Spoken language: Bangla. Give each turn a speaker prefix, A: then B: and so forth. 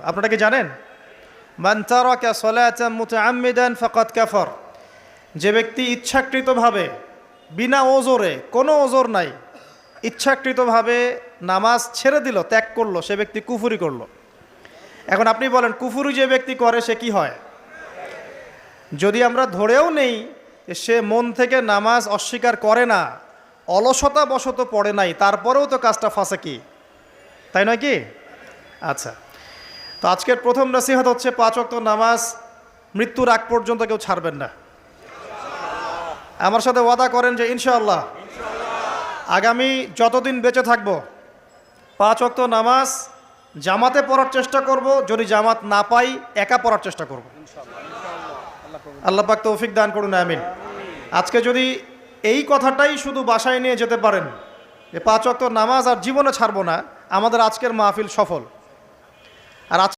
A: আপনারা কি জানেন? মান তারাকা সালাতান মুতাআম্মিদান ফাকাদ কাফার। যে ব্যক্তি ইচ্ছাকৃতভাবে বিনা ওজরে, কোনো ওজর নাই, ইচ্ছাকৃতভাবে নামাজ ছেড়ে দিল, ত্যাগ করলো, সে ব্যক্তি কুফরি করলো। এখন আপনি বলেন কুফরি যে ব্যক্তি করে সে কি হয়? যদি আমরা ধরেও নেই সে মন থেকে নামাজ অস্বীকার করে না, অলসতা বশত পড়ে নাই, তারপরেও তো কাজটা ফাঁসেকি, তাই নয় কি? আচ্ছা, তো আজকের প্রথম নসিহত হচ্ছে 5 ওয়াক্ত নামাজ মৃত্যুর আগ পর্যন্ত কেউ ছাড়বেন না। আমার সাথে ওয়াদা করেন যে ইনশাআল্লাহ আগামী যতদিন বেঁচে থাকব 5 ওয়াক্ত নামাজ জামাতে পড়ার চেষ্টা করব, যদি জামাত না পাই একা পড়ার চেষ্টা করব। আল্লাহ পাক তৌফিক দান করুন, আমিন। আজকে যদি এই কথাটাই শুধু বাসায় নিয়ে যেতে পারেন যে 5 ওয়াক্ত নামাজ আর জীবনে ছাড়বো না, আমাদের আজকের মাহফিল সফল। আর